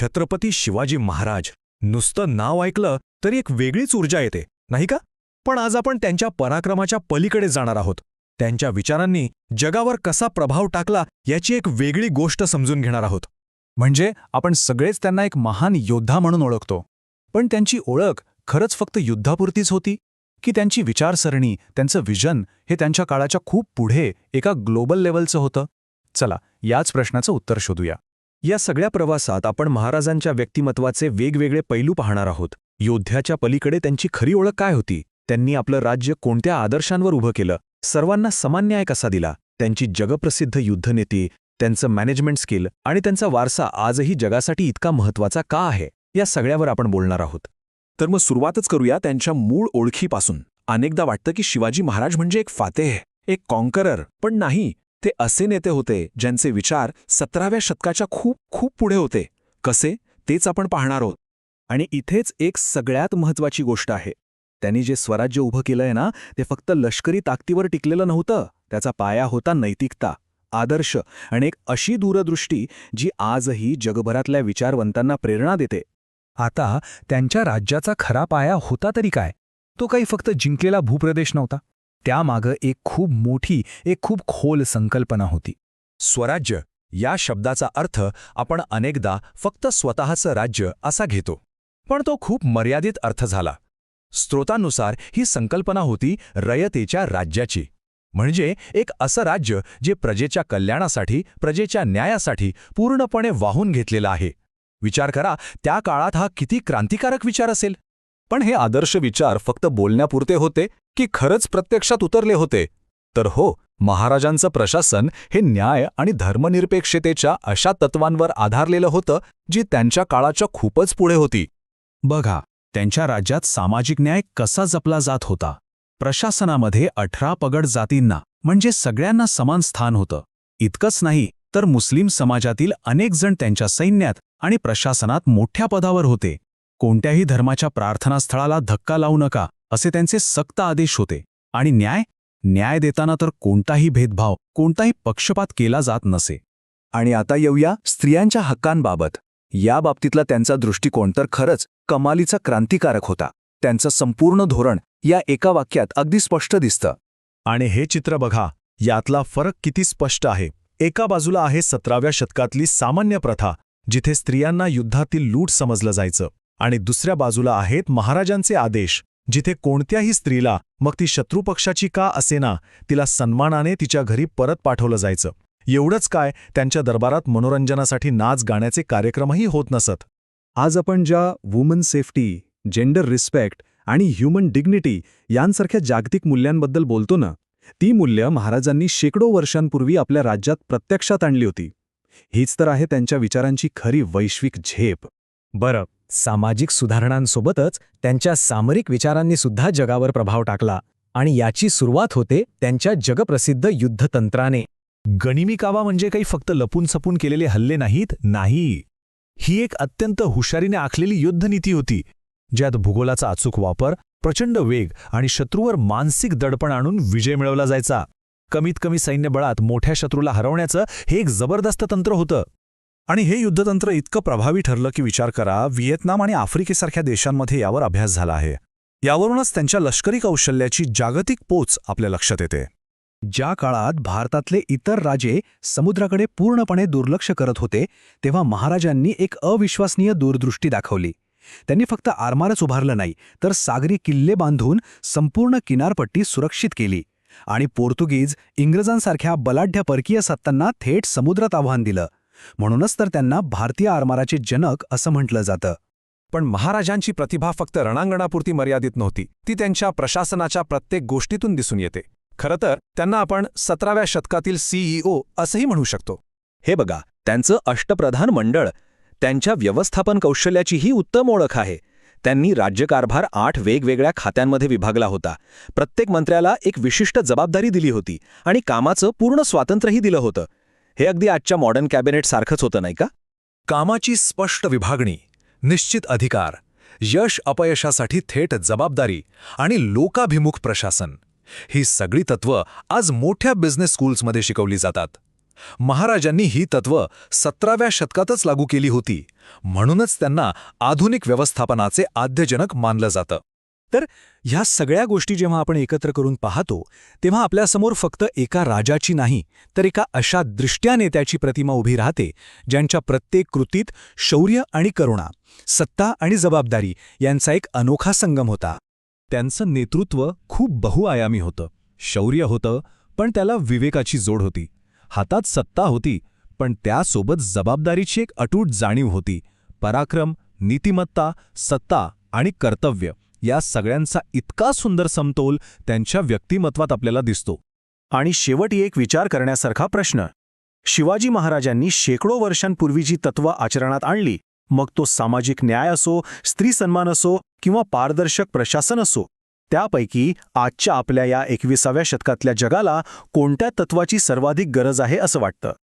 छत्रपती शिवाजी महाराज नुसतं नाव ऐकलं तरी एक वेगळीच ऊर्जा येते, नाही का? पण आज आपण त्यांच्या पराक्रमाच्या पलीकडे जाणार आहोत. त्यांच्या विचारांनी जगावर कसा प्रभाव टाकला याची एक वेगळी गोष्ट समजून घेणार आहोत. म्हणजे आपण सगळेच त्यांना एक महान योद्धा म्हणून ओळखतो, पण त्यांची ओळख खरंच फक्त युद्धापुरतीच होती की त्यांची विचारसरणी, त्यांचं विजन हे त्यांच्या काळाच्या खूप पुढे एका ग्लोबल लेवलचं होतं? चला याच प्रश्नाचं उत्तर शोधूया. या सगळ्या प्रवासात आपण महाराजांच्या व्यक्तिमत्वाचे वेगवेगळे पैलू पाहणार आहोत. योद्ध्याच्या पलीकडे त्यांची खरी ओळख काय होती, त्यांनी आपलं राज्य कोणत्या आदर्शांवर उभं केलं, सर्वांना समान न्याय कसा दिला, त्यांची जगप्रसिद्ध युद्धनीती, त्यांचं मॅनेजमेंट स्किल आणि त्यांचा वारसा आजही जगासाठी इतका महत्त्वाचा का आहे, या सगळ्यावर आपण बोलणार आहोत. तर मग सुरुवातच करूया त्यांच्या मूळ ओळखीपासून. अनेकदा वाटतं की शिवाजी महाराज म्हणजे एक फातेह, एक कॉन्करर, पण नाही, ते असे नेते होते ज्यांचे विचार 17व्या शतकाच्या खूप खूप पुढे होते. कसे, तेच आपण पाहणार आहोत. आणि इथेच एक सगळ्यात महत्त्वाची गोष्ट आहे. त्यांनी जे स्वराज्य उभं केलंय ना, ते फक्त लष्करी ताकदीवर टिकलेलं नव्हतं. त्याचा पाया होता नैतिकता, आदर्श आणि एक अशी दूरदृष्टी जी आजही जगभरातल्या विचारवंतांना प्रेरणा देते. आता त्यांच्या राज्याचा खरा पाया होता तरी काय? तो काही फक्त जिंकलेला भूप्रदेश नव्हता. त्यामागं एक खूप मोठी, एक खूप खोल संकल्पना होती. स्वराज्य या शब्दाचा अर्थ आपण अनेकदा फक्त स्वतःचं राज्य असा घेतो, पण तो खूप मर्यादित अर्थ झाला. स्रोतांनुसार ही संकल्पना होती रयतेच्या राज्याची, म्हणजे एक असं राज्य जे प्रजेच्या कल्याणासाठी, प्रजेच्या न्यायासाठी पूर्णपणे वाहून घेतलेलं आहे. विचार करा, त्या काळात हा किती क्रांतिकारक विचार असेल. पण हे आदर्श विचार फक्त बोलण्यापुरते होते की खरंच प्रत्यक्षात उतरले होते? तर हो, महाराजांचं प्रशासन हे न्याय आणि धर्मनिरपेक्षतेच्या अशा तत्वांवर आधारलेलं होतं जी त्यांच्या काळाच्या खूपच पुढे होती. बघा, त्यांच्या राज्यात सामाजिक न्याय कसा जपला जात होता. प्रशासनामध्ये 18 पगड जातींना म्हणजे सगळ्यांना समान स्थान होतं. इतकंच नाही तर मुस्लिम समाजातील अनेक जण त्यांच्या सैन्यात आणि प्रशासनात मोठ्या पदावर होते. कोणत्याही धर्माच्या प्रार्थनास्थळाला धक्का लावू नका असे त्यांचे सक्त आदेश होते. आणि न्याय देताना तर कोणताही भेदभाव, कोणताही पक्षपात केला जात नसे. आणि आता येऊया स्त्रियांच्या हक्कांबाबत. या बाबतीतला त्यांचा दृष्टिकोन तर खरंच कमालीचा क्रांतिकारक होता. त्यांचं संपूर्ण धोरण या एका वाक्यात अगदी स्पष्ट दिसतं. आणि हे चित्र बघा, यातला फरक किती स्पष्ट आहे. एका बाजूला आहे 17व्या शतकातली सामान्य प्रथा, जिथे स्त्रियांना युद्धातील लूट समजलं जायचं, आणि दुसऱ्या बाजूला आहेत महाराजांचे आदेश, जिथे कोणत्याही स्त्रीला, मग ती शत्रुपक्षाची का असेना, तिला सन्मानाने तिच्या घरी परत पाठवलं जायचं. एवढंच काय, त्यांच्या दरबारात मनोरंजनासाठी नाच गाण्याचे कार्यक्रमही होत नसत. आज आपण ज्या वुमन सेफ्टी, जेंडर रिस्पेक्ट आणि ह्युमन डिग्निटी यांसारख्या जागतिक मूल्यांबद्दल बोलतो ना, ती मूल्य महाराजांनी शेकडो वर्षांपूर्वी आपल्या राज्यात प्रत्यक्षात आणली होती. हीच तर आहे त्यांच्या विचारांची खरी वैश्विक झेप. बरं, सामाजिक सुधारणांसोबतच त्यांच्या सामरिक विचारांनी सुद्धा जगावर प्रभाव टाकला, आणि याची सुरुवात होते त्यांच्या जगप्रसिद्ध युद्धतंत्राने. गनिमी कावा म्हणजे काही फक्त लपून छपून केलेले हल्ले नाहीत, नाही. ही एक अत्यंत हुशारीने आखलेली युद्धनीती होती, ज्यात भूगोलाचा अचूक वापर, प्रचंड वेग आणि शत्रूवर मानसिक दडपण आणून विजय मिळवला जायचा. कमीत कमी सैन्यबळात मोठ्या शत्रूला हरवण्याचं हे एक जबरदस्त तंत्र होतं. आणि हे युद्धतंत्र इतकं प्रभावी ठरलं की विचार करा, व्हिएतनाम आणि आफ्रिकेसारख्या देशांमध्ये यावर अभ्यास झाला आहे. यावरूनच त्यांच्या लष्करी कौशल्याची जागतिक पोच आपल्या लक्षात येते. ज्या काळात भारतातले इतर राजे समुद्राकडे पूर्णपणे दुर्लक्ष करत होते, तेव्हा महाराजांनी एक अविश्वसनीय दूरदृष्टी दाखवली. त्यांनी फक्त आरमारच उभारलं नाही, तर सागरी किल्ले बांधून संपूर्ण किनारपट्टी सुरक्षित केली आणि पोर्तुगीज, इंग्रजांसारख्या बलाढ्य परकीय सत्तांना थेट समुद्रात आव्हान दिलं. म्हणूनच तर त्यांना भारतीय आरमाराचे जनक असं म्हटलं जातं. पण महाराजांची प्रतिभा फक्त रणांगणापुरती मर्यादित नव्हती, ती त्यांच्या प्रशासनाच्या प्रत्येक गोष्टीतून दिसून येते. खरं तर त्यांना आपण 17व्या शतकातील CEO असंही म्हणू शकतो. हे बघा, त्यांचं अष्टप्रधान मंडळ, त्यांच्या व्यवस्थापन कौशल्याची ही उत्तम ओळख आहे. त्यांनी राज्यकारभार 8 वेगवेगळ्या खात्यांमध्ये विभागला होता. प्रत्येक मंत्र्याला एक विशिष्ट जबाबदारी दिली होती आणि कामाचं पूर्ण स्वातंत्र्यही दिलं होतं. हे अगदी आजच्या मॉडर्न कॅबिनेट सारखंच होतं, नाही का? कामाची स्पष्ट विभागणी, निश्चित अधिकार, यश अपयशासाठी थेट जबाबदारी आणि लोकाभिमुख प्रशासन, ही सगळी तत्त्व आज मोठ्या बिझनेस स्कूल्समध्ये शिकवली जातात. महाराजांनी ही तत्त्व 17व्या शतकातच लागू केली होती. म्हणूनच त्यांना आधुनिक व्यवस्थापनाचे आद्यजनक मानलं जातं. तर ह्या सगळ्या गोष्टी जेव्हा आपण एकत्र करून पाहतो तेव्हा आपल्यासमोर फक्त एका राजाची नाही तर एका अशा दृष्ट्या नेत्याची प्रतिमा उभी राहते ज्यांच्या प्रत्येक कृतीत शौर्य आणि करुणा, सत्ता आणि जबाबदारी यांचा एक अनोखा संगम होता. त्यांचं नेतृत्व खूप बहुआयामी होतं. शौर्य होतं, पण त्याला विवेकाची जोड होती. हातात सत्ता होती, पण त्यासोबत जबाबदारीची एक अटूट जाणीव होती. पराक्रम, नीतिमत्ता, सत्ता आणि कर्तव्य या सगळ्यांचा इतका सुंदर समतोल त्यांच्या व्यक्तिमत्वात आपल्याला दिसतो. आणि शेवटी एक विचार करण्यासारखा प्रश्न. शिवाजी महाराजांनी शेकडो वर्षांपूर्वीची तत्त्व आचरणात आणली, मग तो सामाजिक न्याय असो, स्त्री सन्मान असो किंवा पारदर्शक प्रशासन असो. त्यापैकी आजच्या आपल्या या 21व्या शतकातल्या जगाला कोणत्या तत्वाची सर्वाधिक गरज आहे असं वाटतं?